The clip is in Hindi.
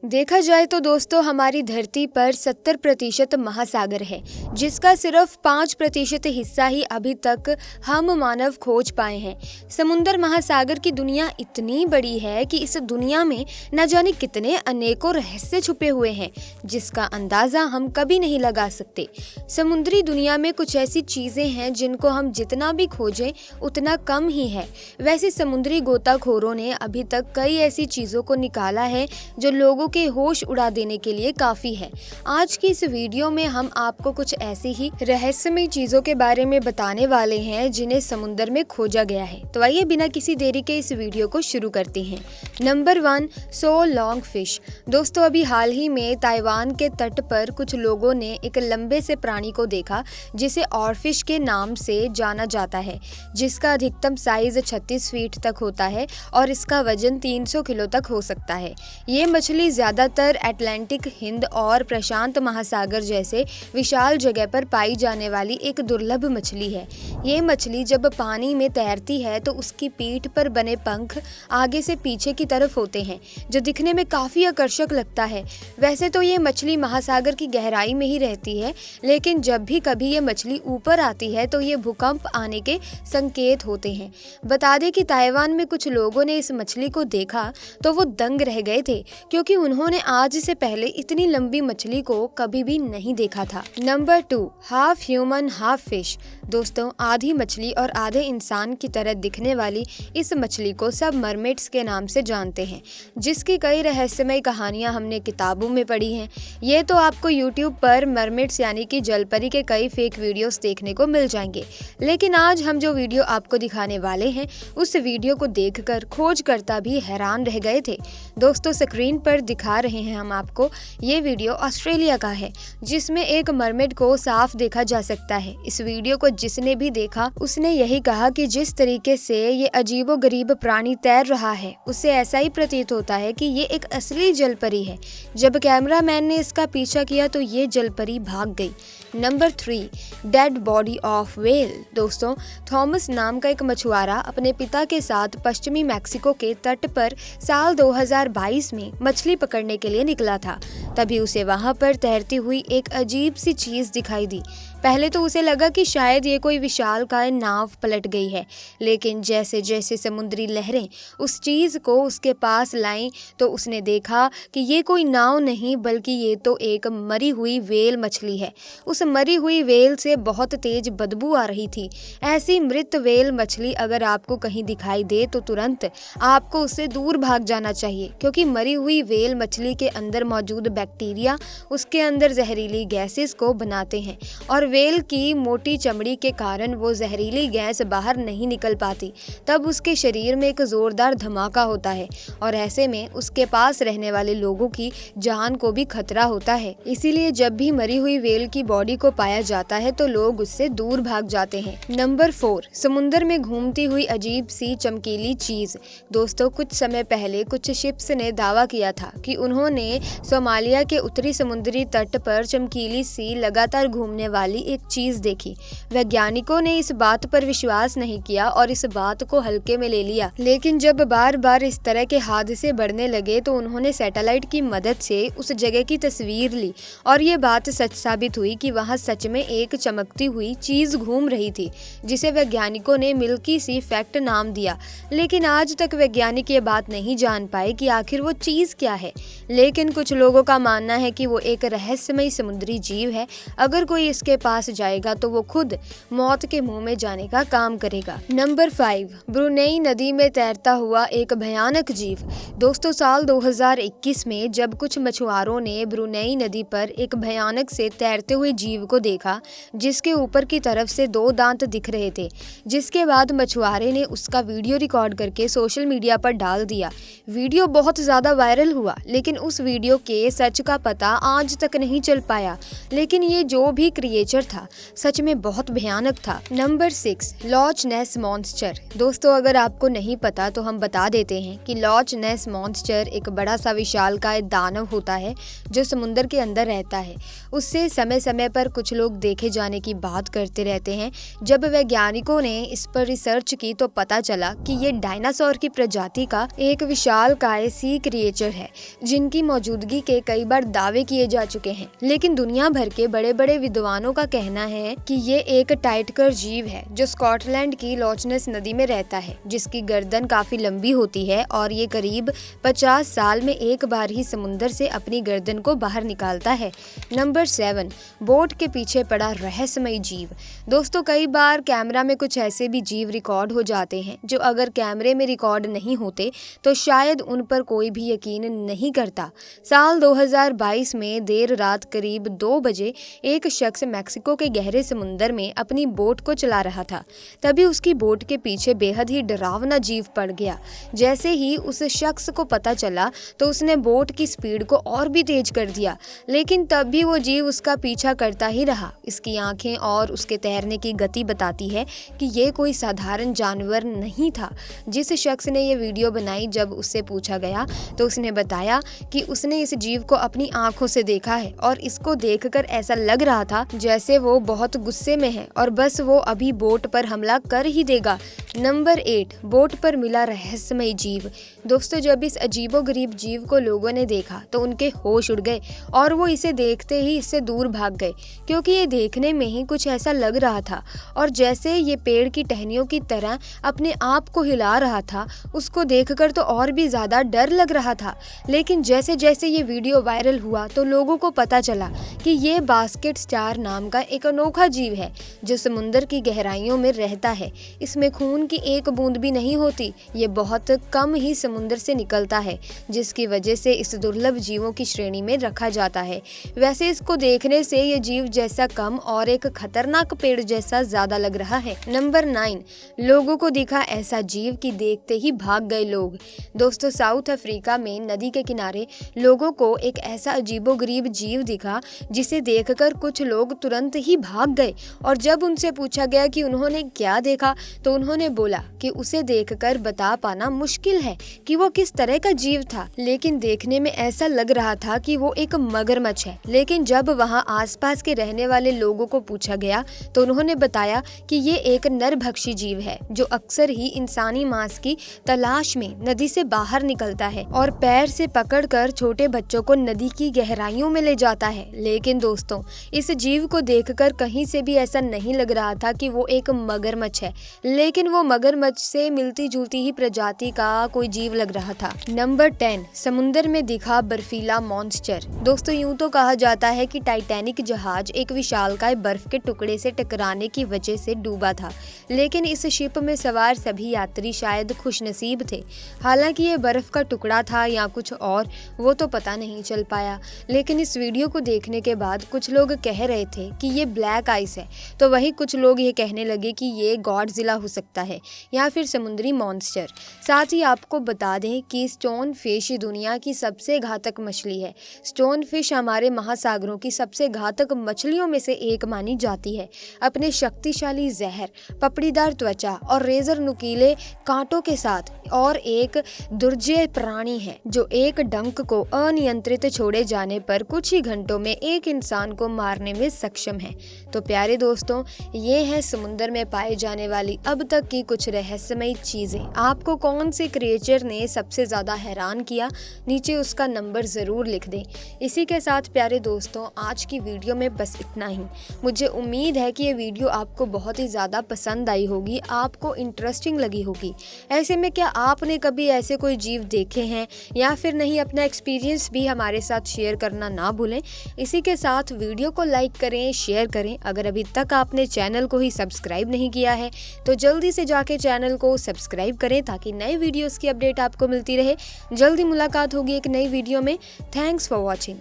देखा जाए तो दोस्तों हमारी धरती पर 70% महासागर है, जिसका सिर्फ 5% हिस्सा ही अभी तक हम मानव खोज पाए हैं। समुद्र महासागर की दुनिया इतनी बड़ी है कि इस दुनिया में न जाने कितने अनेकों रहस्य छुपे हुए हैं, जिसका अंदाजा हम कभी नहीं लगा सकते। समुद्री दुनिया में कुछ ऐसी चीजें हैं जिनको हम जितना भी खोजें उतना कम ही है। वैसे समुद्री गोताखोरों ने अभी तक कई ऐसी चीजों को निकाला है जो लोगों के होश उड़ा देने के लिए काफी है। आज की इस वीडियो में हम आपको कुछ ऐसी ही रहस्यमय चीजों के बारे में बताने वाले हैं जिन्हें समुद्र में खोजा गया है। तो आइए बिना किसी देरी के इस वीडियो को शुरू करते हैं। Number 1, so long fish. दोस्तों अभी हाल ही में ताइवान के तट पर कुछ लोगों ने एक लंबे से प्राणी को देखा जिसे ऑरफिश के नाम से जाना जाता है, जिसका अधिकतम साइज 36 फीट तक होता है और इसका वजन 300 किलो तक हो सकता है। ये मछली ज्यादातर अटलांटिक, हिंद और प्रशांत महासागर जैसे विशाल जगह पर पाई जाने वाली एक दुर्लभ मछली है। ये मछली जब पानी में तैरती है तो उसकी पीठ पर बने पंख आगे से पीछे की तरफ होते हैं, जो दिखने में काफी आकर्षक लगता है। वैसे तो ये मछली महासागर की गहराई में ही रहती है, लेकिन जब भी कभी ये मछली ऊपर आती है तो ये भूकंप आने के संकेत होते हैं। बता दें कि ताइवान में कुछ लोगों ने इस मछली को देखा तो वो दंग रह गए थे, क्योंकि उन्होंने आज से पहले इतनी लंबी मछली को कभी भी नहीं देखा था। Number 2, half human half fish. दोस्तों आधी मछली और आधे इंसान की तरह दिखने वाली इस मछली को सब मरमेड्स के नाम से जानते हैं, जिसकी कई रहस्यमय कहानियां हमने किताबों में पढ़ी हैं। ये तो आपको यूट्यूब पर मरमेड्स यानी कि जलपरी के कई फेक वीडियोस देखने को मिल जाएंगे, लेकिन आज हम जो वीडियो आपको दिखाने वाले हैं उस वीडियो को देखकर खोजकर्ता भी हैरान रह गए थे। दोस्तों स्क्रीन पर दिखा रहे हैं हम आपको, ये वीडियो ऑस्ट्रेलिया का है, जिसमें एक मरमेड को साफ देखा जा सकता है। इस वीडियो को जिसने भी देखा उसने यही कहा कि जिस तरीके से ये अजीबोगरीब प्राणी तैर रहा है उससे ऐसा ही प्रतीत होता है कि ये एक असली जलपरी है। जब कैमरामैन ने इसका पीछा किया तो ये जलपरी भाग गई। Number 3, dead body of whale. दोस्तों थॉमस नाम का एक मछुआरा अपने पिता के साथ पश्चिमी मैक्सिको के तट पर साल 2022 में मछली पकड़ने के लिए निकला था। तभी उसे वहां पर तैरती हुई एक अजीब सी चीज दिखाई दी। पहले तो उसे लगा कि शायद ये कोई विशालकाय नाव पलट गई है, लेकिन जैसे जैसे समुद्री लहरें उस चीज को उसके पास लाईं तो उसने देखा कि ये कोई नाव नहीं बल्कि ये तो एक मरी हुई व्हेल मछली है। उस मरी हुई व्हेल से बहुत तेज बदबू आ रही थी। ऐसी मृत व्हेल मछली अगर आपको कहीं दिखाई दे तो तुरंत आपको उससे दूर भाग जाना चाहिए, क्योंकि मरी हुई व्हेल मछली के अंदर मौजूद बैक्टीरिया उसके अंदर जहरीली गैसेस को बनाते हैं और व्हेल की मोटी चमड़ी के कारण वो जहरीली गैस बाहर नहीं निकल पाती। तब उसके शरीर में एक जोरदार धमाका होता है और ऐसे में उसके पास रहने वाले लोगों की जान को भी खतरा होता है। इसीलिए जब भी मरी हुई व्हेल की बॉडी को पाया जाता है तो लोग उससे दूर भाग जाते हैं। नंबर 4, समुद्र में घूमती हुई अजीब सी चमकीली चीज। दोस्तों कुछ समय पहले कुछ शिप्स ने दावा किया था कि उन्होंने सोमालिया के उत्तरी समुद्री तट पर चमकीली सी लगातार घूमने वाली एक चीज देखी। वैज्ञानिकों ने इस बात पर विश्वास नहीं किया और इस बात को हल्के में ले लिया, लेकिन जब बार बार इस तरह के हादसे बढ़ने लगे तो उन्होंने सैटेलाइट की मदद से उस जगह की तस्वीर ली और ये बात सच साबित हुई कि वहां सच में एक चमकती हुई चीज घूम रही थी, जिसे वैज्ञानिकों ने मिल्की सी फैक्ट नाम दिया। लेकिन आज तक वैज्ञानिक ये बात नहीं जान पाए कि आखिर वो चीज क्या है, लेकिन कुछ लोगों का मानना है कि वो एक रहस्यमय समुद्री जीव है। अगर कोई इसके पास जाएगा तो वो खुद मौत के मुंह में जाने का काम करेगा। नंबर 5, ब्रुनेई नदी में तैरता हुआ एक भयानक जीव। दोस्तों साल 2021 में जब कुछ मछुआरों ने ब्रुनेई नदी पर एक भयानक से तैरते हुए जीव को देखा जिसके ऊपर की तरफ से 2 दांत दिख रहे थे, जिसके बाद मछुआरे ने उसका वीडियो रिकॉर्ड करके सोशल मीडिया पर डाल दिया। वीडियो बहुत ज्यादा वायरल हुआ, लेकिन उस वीडियो के सच का पता आज तक नहीं चल पाया। लेकिन ये जो भी क्रिएचर क्रिएचर था, सच में बहुत भयानक था। नंबर 6, लॉच नेस मॉन्स्टर। दोस्तों अगर आपको नहीं पता तो हम बता देते हैं कि लॉच नेस मॉन्स्टर एक बड़ा सा विशालकाय दानव होता है जो समुद्र के अंदर रहता है। उससे समय समय पर कुछ लोग देखे जाने की बात करते रहते हैं। जब वैज्ञानिकों ने इस पर रिसर्च की तो पता चला कि ये डायनासोर की प्रजाति का एक विशालकाय सी क्रिएचर है जिनकी मौजूदगी के कई बार दावे किए जा चुके हैं। लेकिन दुनिया भर के बड़े बड़े विद्वानों का कहना है कि ये एक टाइटकर जीव है जो स्कॉटलैंड की लॉच नेस नदी में रहता है, जिसकी गर्दन काफी लंबी होती है और ये करीब 50 साल में एक बार ही समुद्र से अपनी गर्दन को बाहर निकालता है। नंबर 7, बोट के पीछे पड़ा रहस्यमयी जीव। दोस्तों कई बार कैमरा में कुछ ऐसे भी जीव रिकॉर्ड हो जाते हैं जो अगर कैमरे में रिकॉर्ड नहीं होते तो शायद उन पर कोई भी यकीन नहीं करता। साल 2022 में देर रात करीब 2 बजे एक शख्स मैक्सिको के गहरे समुद्र में अपनी बोट को चला रहा था। तभी उसकी बोट के पीछे बेहद ही डरावना जीव पड़ गया। जैसे ही उस शख्स को पता चला तो उसने बोट की स्पीड को और भी तेज कर दिया, लेकिन तब भी वो जीव उसका पीछा करता ही रहा। इसकी आंखें और उसके तैरने की गति बताती है कि ये कोई साधारण जानवर नहीं था। जिस शख्स ने ये वीडियो बनाई, जब उससे पूछा गया तो उसने बताया कि उसने इस जीव को अपनी आंखों से देखा है और इसको देखकर ऐसा लग रहा था जैसे वो बहुत गुस्से में है और बस वो अभी बोट पर हमला कर ही देगा। नंबर 8, बोट पर मिला रहस्यमय जीव। दोस्तों जब इस अजीबोगरीब जीव को लोगों ने देखा तो उनके होश उड़ गए और वो इसे देखते ही इससे दूर भाग गए, क्योंकि ये देखने में ही कुछ ऐसा लग रहा था और जैसे ये पेड़ की टहनियों की तरह अपने आप को हिला रहा था। उसको देखकर तो और भी ज्यादा डर लग रहा था। लेकिन जैसे जैसे ये वीडियो वायरल हुआ तो लोगों को पता चला कि ये बास्केट स्टार नाम का एक अनोखा जीव है जो समुद्र की गहराइयों में रहता है। इसमें खून की एक बूंद भी नहीं होती। ये बहुत कम ही समुद्र से निकलता है, जिसकी वजह से इस दुर्लभ जीवों की श्रेणी में रखा जाता है। वैसे इसको देखने से ये जीव जैसा कम और एक खतरनाक पेड़ जैसा ज्यादा लग रहा है। नंबर 9, लोगों को दिखा ऐसा जीव कि देखते ही भाग गए लोग। दोस्तों साउथ अफ्रीका में नदी के किनारे लोगों को एक ऐसा अजीबोगरीब जीव दिखा जिसे देखकर कुछ लोग तुरंत ही भाग गए और जब उनसे पूछा गया कि उन्होंने क्या देखा तो उन्होंने बोला कि उसे देखकर बता पाना मुश्किल है कि वो किस तरह का जीव था, लेकिन देखने में ऐसा लग रहा था कि वो एक मगरमच्छ है। लेकिन जब वहाँ आसपास के रहने वाले लोगों को पूछा गया तो उन्होंने बताया कि ये एक नरभक्षी जीव है जो अक्सर ही इंसानी मांस की तलाश में नदी से बाहर निकलता है और पैर से पकड़कर छोटे बच्चों को नदी की गहराइयों में ले जाता है। लेकिन दोस्तों इस जीव को देखकर कहीं से भी ऐसा नहीं लग रहा था कि वो एक मगरमच्छ है, लेकिन वो मगरमच्छ से मिलती जुलती ही प्रजाति का कोई जीव लग रहा था। नंबर 10, समुद्र में दिखा बर्फीला मॉन्स्टर। दोस्तों यूं तो कहा जाता है कि टाइटैनिक जहाज एक विशालकाय बर्फ के टुकड़े से टकराने की वजह से डूबा था, लेकिन इस शिप में सवार सभी यात्री शायद खुशनसीब थे। हालांकि ये बर्फ का टुकड़ा था या कुछ और वो तो पता नहीं चल पाया, लेकिन इस वीडियो को देखने के बाद कुछ लोग कह रहे थे कि ये ब्लैक आइस है, तो वहीं कुछ लोग ये कहने लगे कि ये गॉडजिला हो सकता है या फिर समुद्री मॉन्स्टर। साथ ही आपको बता दें कि स्टोन फिश दुनिया की सबसे घातक मछली है। स्टोन फिश हमारे महासागरों की सबसे घातक मछलियों में से एक मानी जाती है। अपने शक्तिशाली जहर, पपड़ीदार त्वचा और रेजर नुकीले कांटों के साथ और एक दुर्जय प्राणी है जो एक डंक को अनियंत्रित छोड़े जाने पर कुछ ही घंटों में एक इंसान को मारने में सक्षम है। तो प्यारे दोस्तों ये है समुद्र में पाए जाने वाली अब तक की कुछ रहस्यमयी चीजें। आपको कौन से क्रिएचर ने सबसे ज्यादा हैरान किया, नीचे उसका नंबर जरूर लिख दें। इसी के साथ प्यारे दोस्तों आज की वीडियो में बस इतना ही। मुझे उम्मीद है कि ये वीडियो आपको बहुत ही ज्यादा पसंद आई होगी, आपको इंटरेस्टिंग लगी होगी। ऐसे में क्या आपने कभी ऐसे कोई जीव देखे हैं या फिर नहीं, अपना एक्सपीरियंस भी हमारे साथ शेयर करना ना भूलें। इसी के साथ वीडियो को लाइक करें, शेयर करें। अगर अभी तक आपने चैनल को ही सब्सक्राइब नहीं किया है तो जल्दी से जाके चैनल को सब्सक्राइब करें ताकि नए वीडियोस की अपडेट आपको मिलती रहे। जल्दी मुलाकात होगी एक नई वीडियो में। Thanks for watching.